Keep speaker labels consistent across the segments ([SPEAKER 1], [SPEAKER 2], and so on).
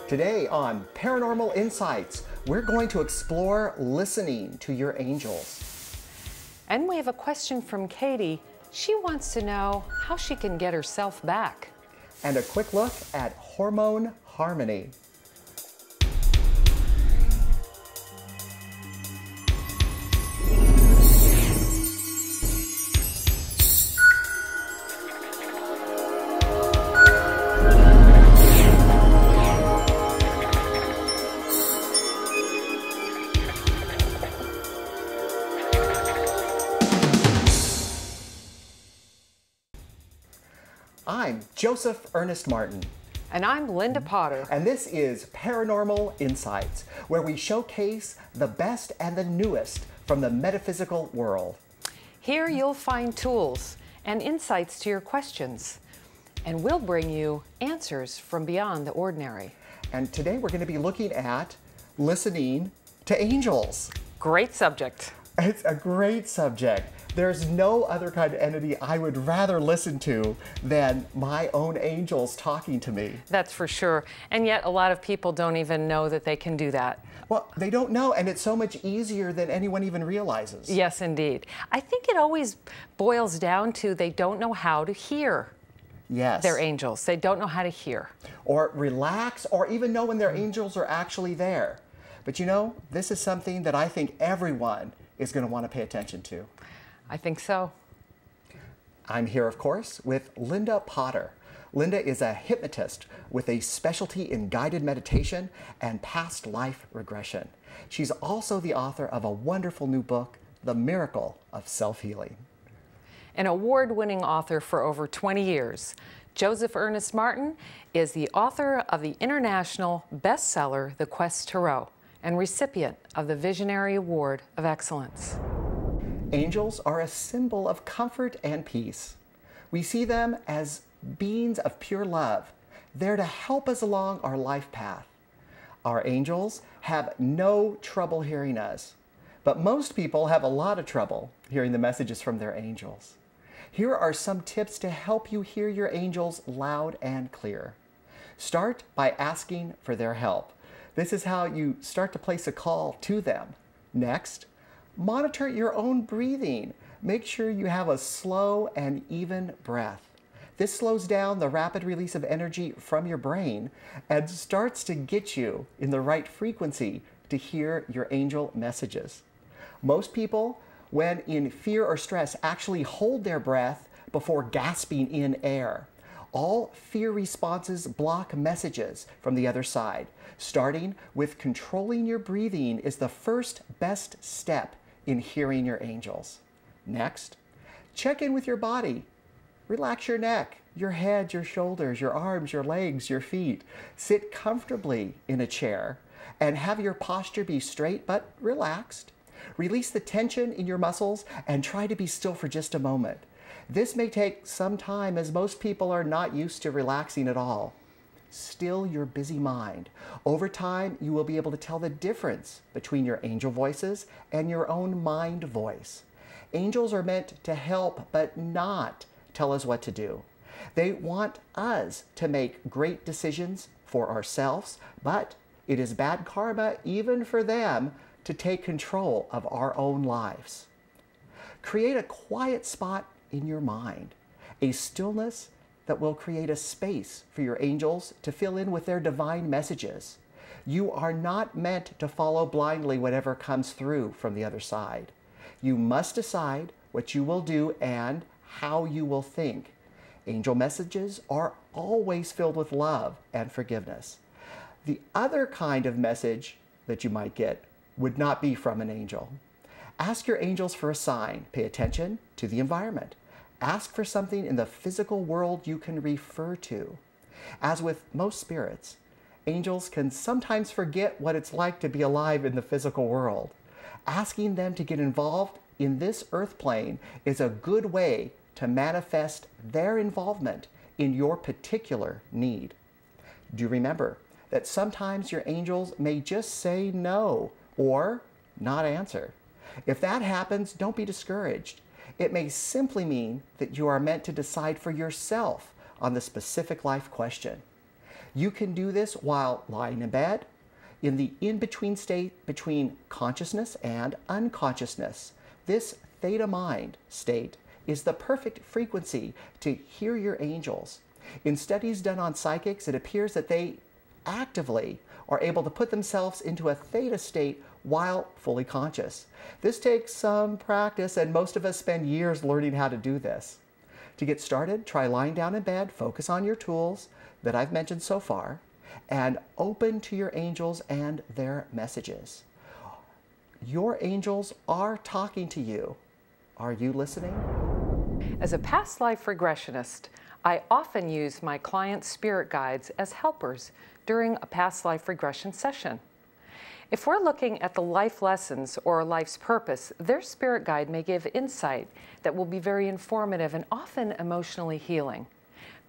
[SPEAKER 1] Today on Paranormal Insights, we're going to explore listening to your angels.
[SPEAKER 2] And we have a question from Katie. She wants to know how she can get herself back.
[SPEAKER 1] And a quick look at Hormone Harmony. I'm Joseph Ernest Martin.
[SPEAKER 2] And I'm Linda Potter.
[SPEAKER 1] And this is Paranormal Insights, where we showcase the best and the newest from the metaphysical world.
[SPEAKER 2] Here you'll find tools and insights to your questions, and we'll bring you answers from beyond the ordinary.
[SPEAKER 1] And today we're going to be looking at listening to angels.
[SPEAKER 2] Great subject.
[SPEAKER 1] It's a great subject. There's no other kind of entity I would rather listen to than my own angels talking to me.
[SPEAKER 2] That's for sure. And yet a lot of people don't even know that they can do that.
[SPEAKER 1] Well, they don't know, and it's so much easier than anyone even realizes.
[SPEAKER 2] Yes, indeed. I think it always boils down to they don't know how to hear.
[SPEAKER 1] Yes.
[SPEAKER 2] Their angels. They don't know how to hear.
[SPEAKER 1] Or relax, or even know when their angels are actually there. But you know, this is something that I think everyone is going to want to pay attention to.
[SPEAKER 2] I think so.
[SPEAKER 1] I'm here, of course, with Linda Potter. Linda is a hypnotist with a specialty in guided meditation and past life regression. She's also the author of a wonderful new book, The Miracle of Self-Healing.
[SPEAKER 2] An award-winning author for over 20 years, Joseph Ernest Martin is the author of the international bestseller, The Quest to Row, and recipient of the Visionary Award of Excellence.
[SPEAKER 1] Angels are a symbol of comfort and peace. We see them as beings of pure love, there to help us along our life path. Our angels have no trouble hearing us, but most people have a lot of trouble hearing the messages from their angels. Here are some tips to help you hear your angels loud and clear. Start by asking for their help. This is how you start to place a call to them. Next, monitor your own breathing. Make sure you have a slow and even breath. This slows down the rapid release of energy from your brain and starts to get you in the right frequency to hear your angel messages. Most people, when in fear or stress, actually hold their breath before gasping in air. All fear responses block messages from the other side. Starting with controlling your breathing is the first best step in hearing your angels. Next, check in with your body. Relax your neck, your head, your shoulders, your arms, your legs, your feet. Sit comfortably in a chair and have your posture be straight but relaxed. Release the tension in your muscles and try to be still for just a moment. This may take some time as most people are not used to relaxing at all. Still your busy mind. Over time, you will be able to tell the difference between your angel voices and your own mind voice. Angels are meant to help, but not tell us what to do. They want us to make great decisions for ourselves, but it is bad karma even for them to take control of our own lives. Create a quiet spot in your mind, a stillness that will create a space for your angels to fill in with their divine messages. You are not meant to follow blindly whatever comes through from the other side. You must decide what you will do and how you will think. Angel messages are always filled with love and forgiveness. The other kind of message that you might get would not be from an angel. Ask your angels for a sign. Pay attention to the environment. Ask for something in the physical world you can refer to. As with most spirits, angels can sometimes forget what it's like to be alive in the physical world. Asking them to get involved in this earth plane is a good way to manifest their involvement in your particular need. Do remember that sometimes your angels may just say no or not answer. If that happens, don't be discouraged. It may simply mean that you are meant to decide for yourself on the specific life question. You can do this while lying in bed, in the in-between state between consciousness and unconsciousness. This theta mind state is the perfect frequency to hear your angels. In studies done on psychics, it appears that they actively are able to put themselves into a theta state while fully conscious. This takes some practice, and most of us spend years learning how to do this. To get started, try lying down in bed, focus on your tools that I've mentioned so far, and open to your angels and their messages. Your angels are talking to you. Are you listening?
[SPEAKER 2] As a past life regressionist, I often use my clients' spirit guides as helpers during a past life regression session. If we're looking at the life lessons or life's purpose, their spirit guide may give insight that will be very informative and often emotionally healing.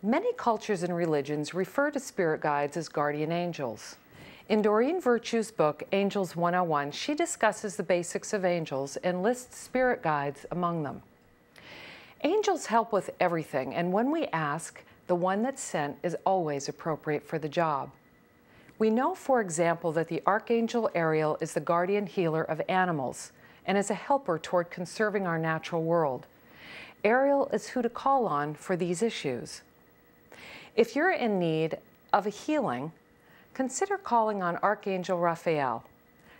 [SPEAKER 2] Many cultures and religions refer to spirit guides as guardian angels. In Doreen Virtue's book, Angels 101, she discusses the basics of angels and lists spirit guides among them. Angels help with everything, and when we ask, the one that's sent is always appropriate for the job. We know, for example, that the Archangel Ariel is the guardian healer of animals and is a helper toward conserving our natural world. Ariel is who to call on for these issues. If you're in need of a healing, consider calling on Archangel Raphael.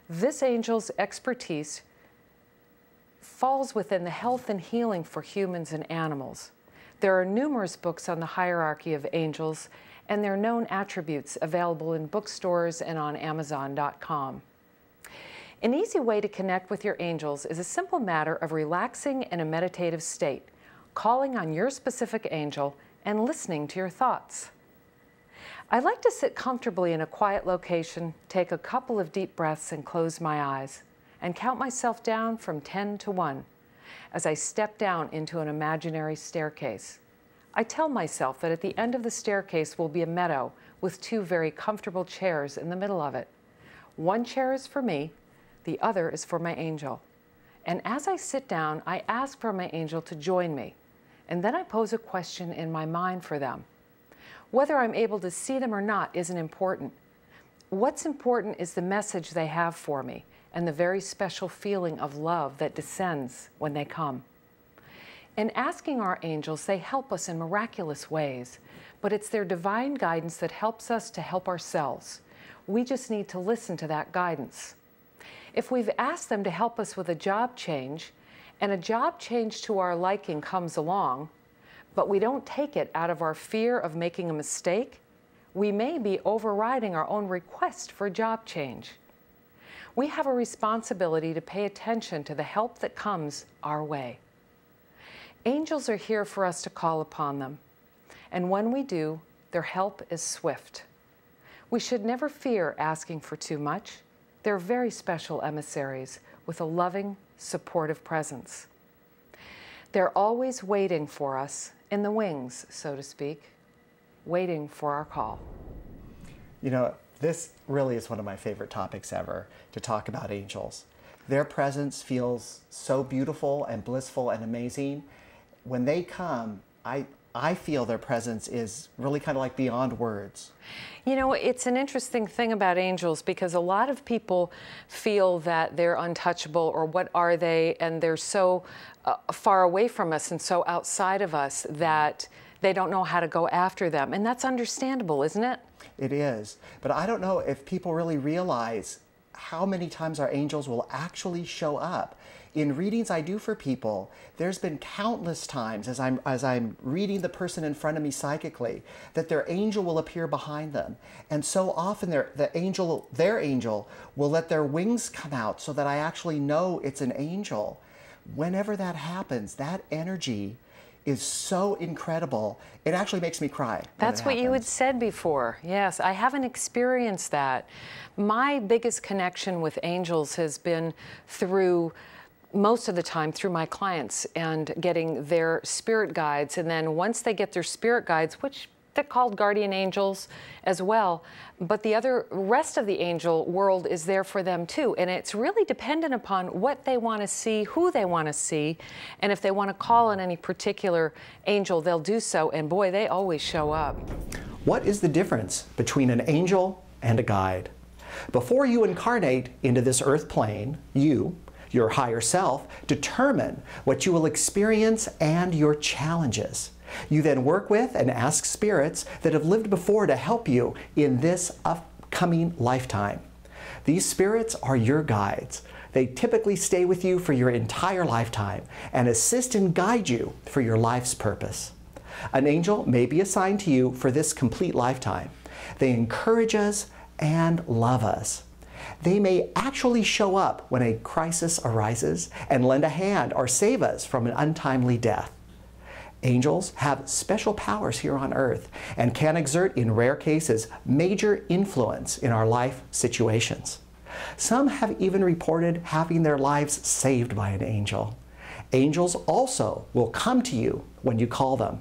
[SPEAKER 2] This angel's expertise falls within the health and healing for humans and animals. There are numerous books on the hierarchy of angels and their known attributes available in bookstores and on Amazon.com. An easy way to connect with your angels is a simple matter of relaxing in a meditative state, calling on your specific angel, and listening to your thoughts. I like to sit comfortably in a quiet location, take a couple of deep breaths, and close my eyes, and count myself down from 10 to 1 as I step down into an imaginary staircase. I tell myself that at the end of the staircase will be a meadow with 2 very comfortable chairs in the middle of it. One chair is for me, the other is for my angel. And as I sit down, I ask for my angel to join me, and then I pose a question in my mind for them. Whether I'm able to see them or not isn't important. What's important is the message they have for me and the very special feeling of love that descends when they come. In asking our angels, they help us in miraculous ways, but it's their divine guidance that helps us to help ourselves. We just need to listen to that guidance. If we've asked them to help us with a job change, and a job change to our liking comes along, but we don't take it out of our fear of making a mistake, we may be overriding our own request for a job change. We have a responsibility to pay attention to the help that comes our way. Angels are here for us to call upon them, and when we do, their help is swift. We should never fear asking for too much. They're very special emissaries with a loving, supportive presence. They're always waiting for us in the wings, so to speak, waiting for our call.
[SPEAKER 1] You know, this really is one of my favorite topics ever, to talk about angels. Their presence feels so beautiful and blissful and amazing. When they come, I feel their presence is really kind of like beyond words.
[SPEAKER 2] You know, it's an interesting thing about angels because a lot of people feel that they're untouchable, or what are they, and they're so far away from us and so outside of us that they don't know how to go after them. And that's understandable, isn't it?
[SPEAKER 1] It is. But I don't know if people really realize how many times our angels will actually show up. In readings I do for people, there's been countless times as I'm reading the person in front of me psychically that their angel will appear behind them. And so often their angel will let their wings come out so that I actually know it's an angel. Whenever that happens, that energy is so incredible. It actually makes me cry.
[SPEAKER 2] That's what you had said before. Yes, I haven't experienced that. My biggest connection with angels has been through, most of the time, through my clients and getting their spirit guides. And then once they get their spirit guides, which they're called guardian angels as well, but the rest of the angel world is there for them too. And it's really dependent upon what they want to see, who they want to see, and if they want to call on any particular angel, they'll do so. And boy, they always show up.
[SPEAKER 1] What is the difference between an angel and a guide? Before you incarnate into this earth plane, you, your higher self, determine what you will experience and your challenges. You then work with and ask spirits that have lived before to help you in this upcoming lifetime. These spirits are your guides. They typically stay with you for your entire lifetime and assist and guide you for your life's purpose. An angel may be assigned to you for this complete lifetime. They encourage us and love us. They may actually show up when a crisis arises and lend a hand or save us from an untimely death. Angels have special powers here on earth and can exert, in rare cases, major influence in our life situations. Some have even reported having their lives saved by an angel. Angels also will come to you when you call them.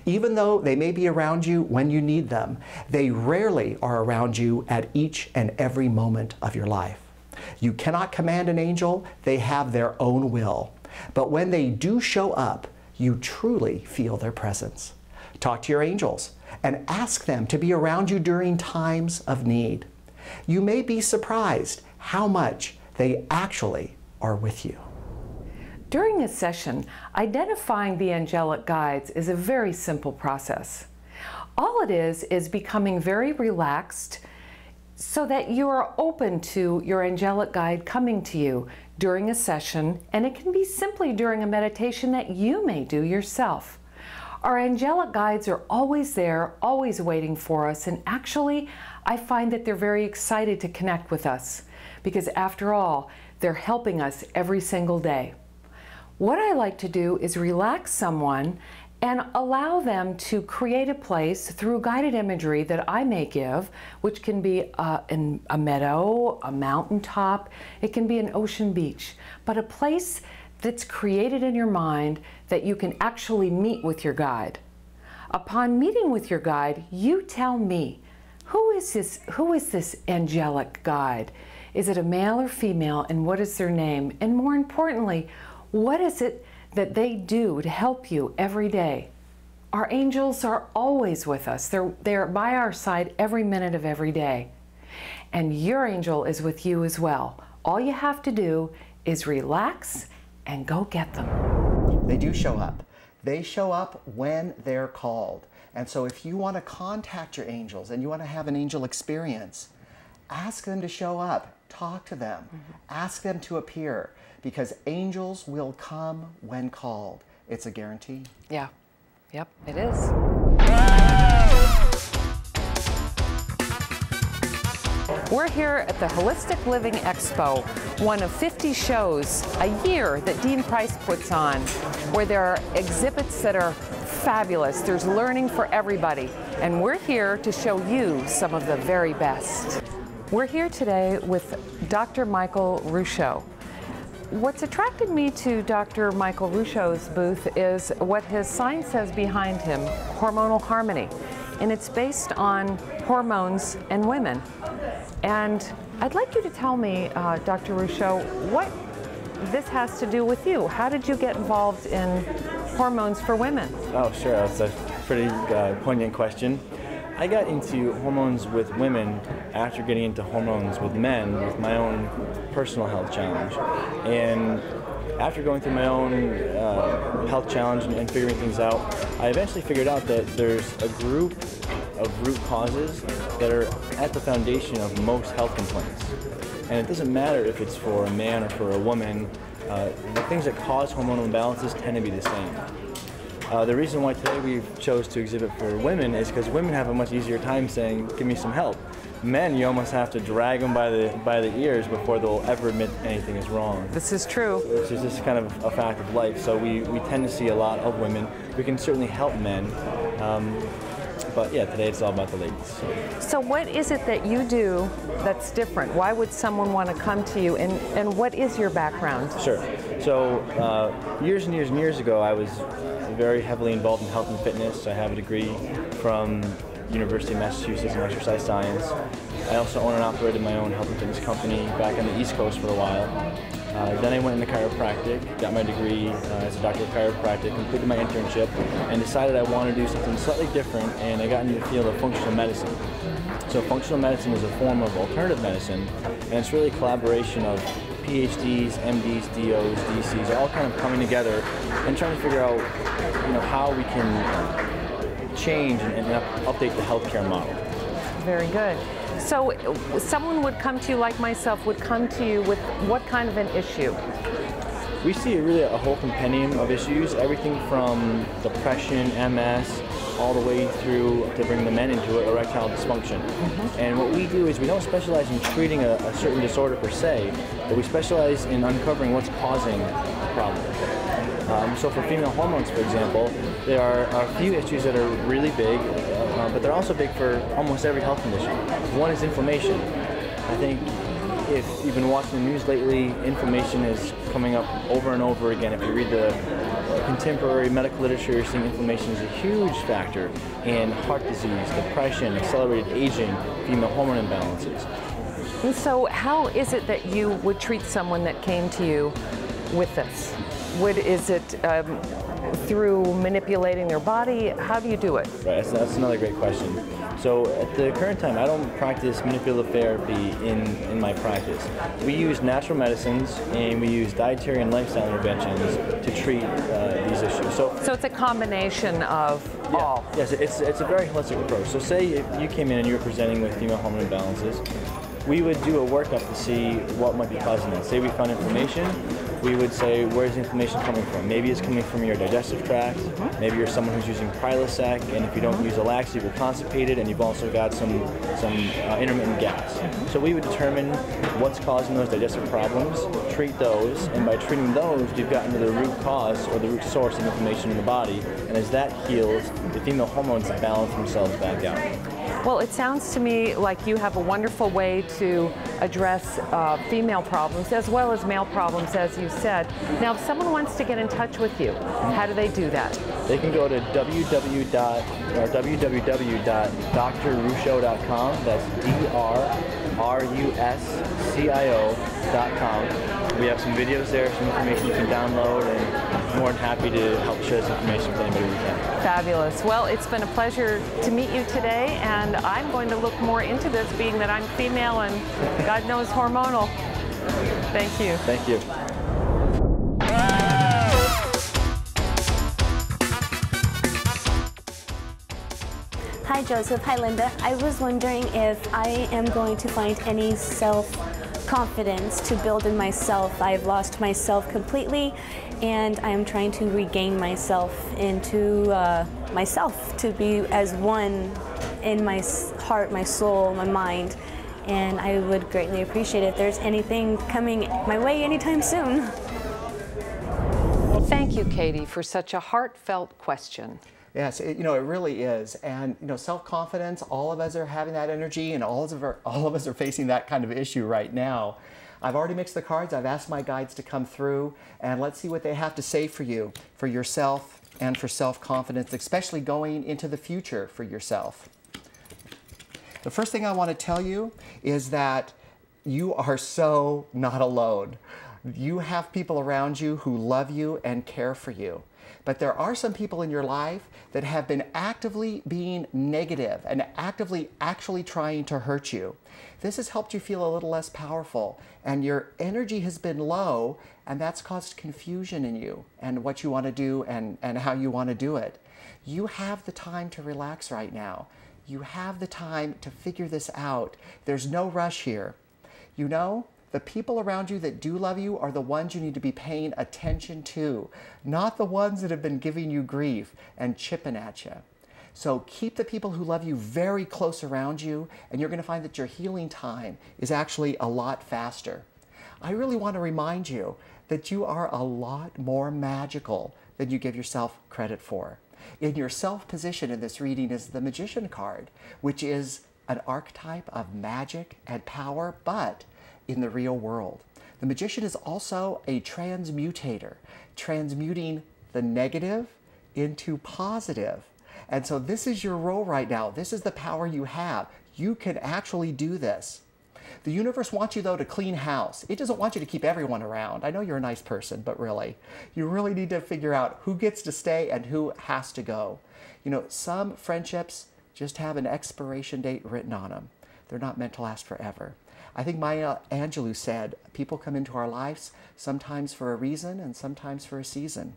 [SPEAKER 1] Even though they may be around you when you need them, they rarely are around you at each and every moment of your life. You cannot command an angel, they have their own will. But when they do show up, you truly feel their presence. Talk to your angels and ask them to be around you during times of need. You may be surprised how much they actually are with you.
[SPEAKER 2] During a session, identifying the angelic guides is a very simple process. All it is becoming very relaxed so that you are open to your angelic guide coming to you during a session, and it can be simply during a meditation that you may do yourself. Our angelic guides are always there, always waiting for us, and actually, I find that they're very excited to connect with us because after all, they're helping us every single day. What I like to do is relax someone and allow them to create a place through guided imagery that I may give, which can be in a meadow, a mountaintop, it can be an ocean beach, but a place that's created in your mind that you can actually meet with your guide. Upon meeting with your guide, you tell me, who is this angelic guide? Is it a male or female, and what is their name? And more importantly, what is it that they do to help you every day? Our angels are always with us. They're by our side every minute of every day. And your angel is with you as well. All you have to do is relax and go get them.
[SPEAKER 1] They do show up. They show up when they're called. And so if you want to contact your angels and you want to have an angel experience, ask them to show up. Talk to them. Ask them to appear, because angels will come when called. It's a guarantee.
[SPEAKER 2] Yeah. Yep, it is. We're here at the Holistic Living Expo, one of 50 shows a year that Dean Price puts on, where there are exhibits that are fabulous. There's learning for everybody, and we're here to show you some of the very best. We're here today with Dr. Michael Ruscio. What's attracted me to Dr. Michael Ruscio's booth is what his sign says behind him, Hormonal Harmony, and it's based on hormones and women. And I'd like you to tell me, Dr. Ruscio, what this has to do with you. How did you get involved in hormones for women?
[SPEAKER 3] Oh, sure. That's a pretty poignant question. I got into hormones with women after getting into hormones with men with my own personal health challenge. And after going through my own health challenge and figuring things out, I eventually figured out that there's a group of root causes that are at the foundation of most health complaints. And it doesn't matter if it's for a man or for a woman, the things that cause hormonal imbalances tend to be the same. The reason why today we chose to exhibit for women is because women have a much easier time saying, give me some help. Men, you almost have to drag them by the ears before they'll ever admit anything is wrong.
[SPEAKER 2] This is true.
[SPEAKER 3] Which is just kind of a fact of life. So we tend to see a lot of women. We can certainly help men. But yeah, today it's all about the ladies.
[SPEAKER 2] So what is it that you do that's different? Why would someone want to come to you, and what is your background?
[SPEAKER 3] Sure. So years and years and years ago, I was very heavily involved in health and fitness. I have a degree from University of Massachusetts in exercise science. I also own and operated my own health and fitness company back on the East Coast for a while. Then I went into chiropractic, got my degree as a doctor of chiropractic, completed my internship, and decided I wanted to do something slightly different, and I got into the field of functional medicine. So functional medicine is a form of alternative medicine, and it's really a collaboration of PhDs, MDs, DOs, DCs, all kind of coming together and trying to figure out, how we can change and update the healthcare model.
[SPEAKER 2] Very good. So someone would come to you like myself, would come to you with what kind of an issue?
[SPEAKER 3] We see really a whole compendium of issues, everything from depression, MS, all the way through, to bring the men into it, erectile dysfunction. And what we do is we don't specialize in treating a certain disorder per se, but we specialize in uncovering what's causing the problem. So for female hormones, for example, there are a few issues that are really big, but they're also big for almost every health condition. One is inflammation. I think if you've been watching the news lately, inflammation is coming up over and over again. If you read the contemporary medical literature, you're seeing inflammation is a huge factor in heart disease, depression, accelerated aging, female hormone imbalances.
[SPEAKER 2] And so how is it that you would treat someone that came to you with this? Is it through manipulating their body? How do you do it?
[SPEAKER 3] Right, that's another great question. So at the current time, I don't practice manipulative therapy in my practice. We use natural medicines and we use dietary and lifestyle interventions to treat these issues. So
[SPEAKER 2] it's a combination of all.
[SPEAKER 3] Yes, it's a very holistic approach. So say if you came in and you were presenting with female hormone imbalances, we would do a workup to see what might be causing that. Say we found inflammation, we would say, where's the inflammation coming from? Maybe it's coming from your digestive tract, maybe you're someone who's using Prilosec, and if you don't use a laxative, you're constipated, and you've also got some intermittent gas. So we would determine what's causing those digestive problems, treat those, and by treating those, we've gotten to the root cause or the root source of inflammation in the body, and as that heals, the female hormones balance themselves back out.
[SPEAKER 2] Well, it sounds to me like you have a wonderful way to address female problems as well as male problems, as you said. Now, if someone wants to get in touch with you, how do they do that?
[SPEAKER 3] They can go to www.drruscio.com. That's drruscio.com. We have some videos there, some information you can download, and I'm more than happy to help share this information with anybody we can.
[SPEAKER 2] Fabulous. Well, it's been a pleasure to meet you today, and I'm going to look more into this, being that I'm female and God knows hormonal. Thank you.
[SPEAKER 3] Thank you.
[SPEAKER 4] Hi Joseph, hi Linda. I was wondering if I am going to find any self-confidence to build in myself. I've lost myself completely and I am trying to regain myself into myself, to be as one in my heart, my soul, my mind. And I would greatly appreciate it if there's anything coming my way anytime soon.
[SPEAKER 2] Thank you, Katie, for such a heartfelt question.
[SPEAKER 1] Yes, it really is. And self-confidence, all of us are having that energy, and all of us are facing that kind of issue right now. I've already mixed the cards. I've asked my guides to come through, and let's see what they have to say for you, for yourself, and for self-confidence, especially going into the future for yourself. The first thing I want to tell you is that you are so not alone. You have people around you who love you and care for you. But there are some people in your life that have been actively being negative and actively actually trying to hurt you. This has helped you feel a little less powerful, and your energy has been low, and that's caused confusion in you and what you want to do and how you want to do it. You have the time to relax right now. You have the time to figure this out. There's no rush here. The people around you that do love you are the ones you need to be paying attention to, not the ones that have been giving you grief and chipping at you. So keep the people who love you very close around you, and you're going to find that your healing time is actually a lot faster. I really want to remind you that you are a lot more magical than you give yourself credit for. In your self position in this reading is the Magician card, which is an archetype of magic and power, but in the real world. The Magician is also a transmutator, transmuting the negative into positive. And so this is your role right now. This is the power you have. You can actually do this. The universe wants you, though, to clean house. It doesn't want you to keep everyone around. I know you're a nice person, but really, you really need to figure out who gets to stay and who has to go. You know, some friendships just have an expiration date written on them. They're not meant to last forever. I think Maya Angelou said, people come into our lives sometimes for a reason and sometimes for a season.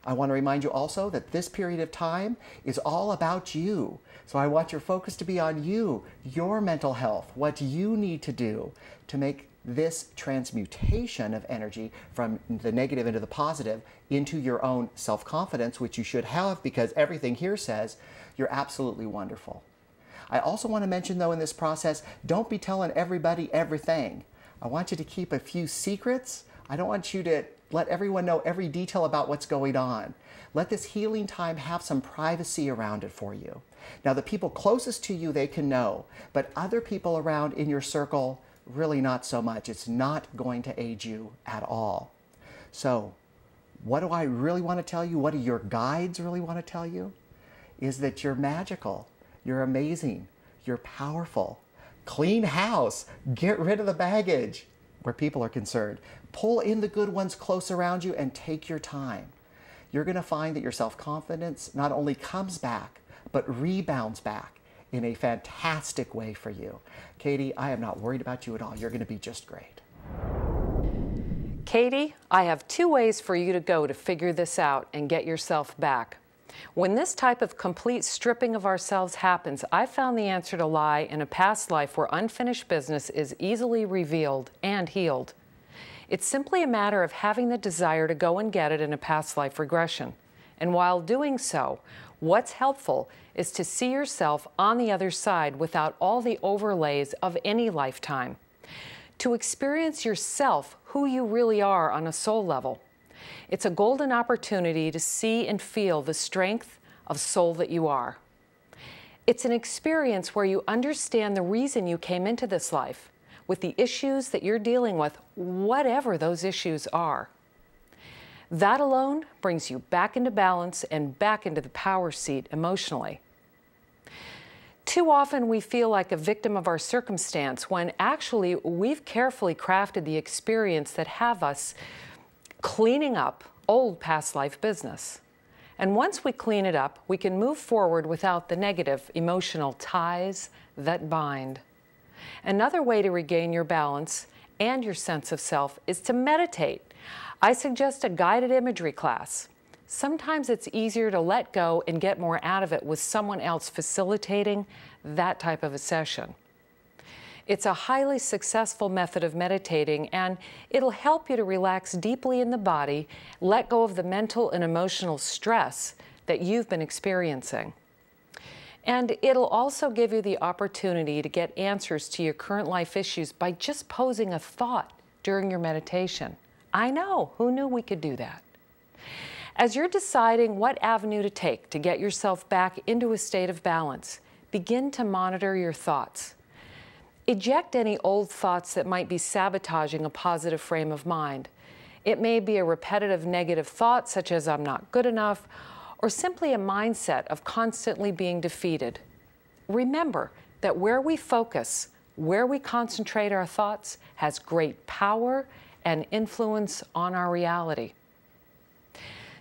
[SPEAKER 1] I want to remind you also that this period of time is all about you. So I want your focus to be on you, your mental health, what you need to do to make this transmutation of energy from the negative into the positive into your own self-confidence, which you should have because everything here says you're absolutely wonderful. I also want to mention, though, in this process, don't be telling everybody everything. I want you to keep a few secrets. I don't want you to let everyone know every detail about what's going on. Let this healing time have some privacy around it for you. Now, the people closest to you, they can know, but other people around in your circle, really not so much. It's not going to aid you at all. So, what do I really want to tell you? What do your guides really want to tell you? Is that you're magical, you're amazing, you're powerful. Clean house, get rid of the baggage where people are concerned. Pull in the good ones close around you and take your time. You're going to find that your self-confidence not only comes back, but rebounds back in a fantastic way for you. Katie, I am not worried about you at all. You're going to be just great.
[SPEAKER 2] Katie, I have 2 ways for you to go to figure this out and get yourself back. When this type of complete stripping of ourselves happens, I found the answer to lie in a past life where unfinished business is easily revealed and healed. It's simply a matter of having the desire to go and get it in a past life regression. And while doing so, what's helpful is to see yourself on the other side without all the overlays of any lifetime. To experience yourself, who you really are on a soul level. It's a golden opportunity to see and feel the strength of soul that you are. It's an experience where you understand the reason you came into this life, with the issues that you're dealing with, whatever those issues are. That alone brings you back into balance and back into the power seat emotionally. Too often we feel like a victim of our circumstance when actually we've carefully crafted the experience that have us cleaning up old past life business. And once we clean it up, we can move forward without the negative emotional ties that bind. Another way to regain your balance and your sense of self is to meditate. I suggest a guided imagery class. Sometimes it's easier to let go and get more out of it with someone else facilitating that type of a session. It's a highly successful method of meditating, and it'll help you to relax deeply in the body, let go of the mental and emotional stress that you've been experiencing. And it'll also give you the opportunity to get answers to your current life issues by just posing a thought during your meditation. I know, who knew we could do that? As you're deciding what avenue to take to get yourself back into a state of balance, begin to monitor your thoughts. Eject any old thoughts that might be sabotaging a positive frame of mind. It may be a repetitive negative thought such as I'm not good enough, or simply a mindset of constantly being defeated. Remember that where we focus, where we concentrate our thoughts, has great power and influence on our reality.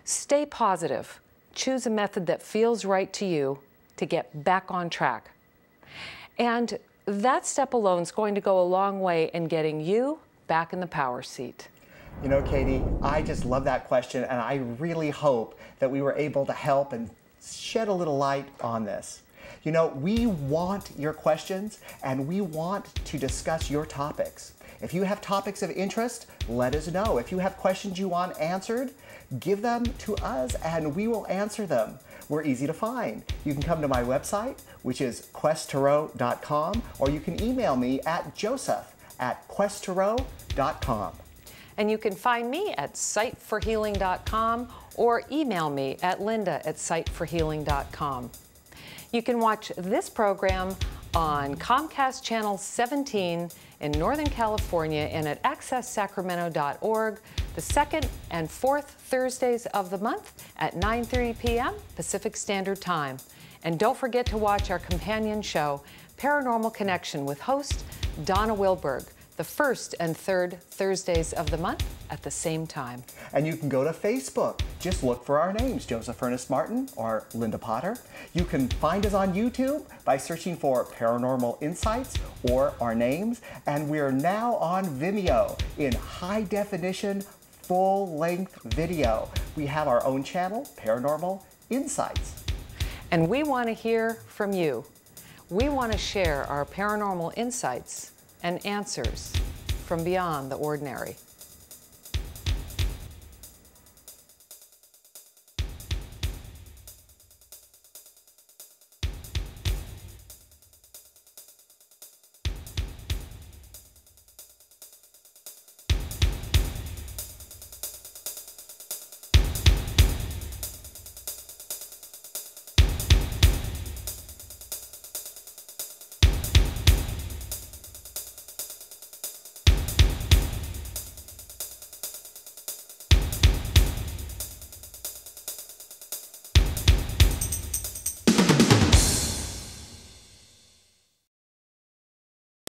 [SPEAKER 2] Stay positive. Choose a method that feels right to you to get back on track. And that step alone is going to go a long way in getting you back in the power seat.
[SPEAKER 1] You know, Katie, I just love that question, and I really hope that we were able to help and shed a little light on this. You know, we want your questions, and we want to discuss your topics. If you have topics of interest, let us know. If you have questions you want answered, give them to us, and we will answer them. We're easy to find. You can come to my website, which is questtarot.com, or you can email me at joseph@questtarot.com.
[SPEAKER 2] And you can find me at sightforhealing.com or email me at linda@sightforhealing.com. You can watch this program on Comcast Channel 17 in Northern California and at accesssacramento.org the second and fourth Thursdays of the month at 9:30 p.m. Pacific Standard Time. And don't forget to watch our companion show, Paranormal Connection with host Donna Wilberg, the first and third Thursdays of the month at the same time.
[SPEAKER 1] And you can go to Facebook. Just look for our names, Joseph Ernest Martin or Linda Potter. You can find us on YouTube by searching for Paranormal Insights or our names. And we're now on Vimeo in high definition, full-length video. We have our own channel, Paranormal Insights.
[SPEAKER 2] And we want to hear from you. We want to share our paranormal insights and answers from beyond the ordinary.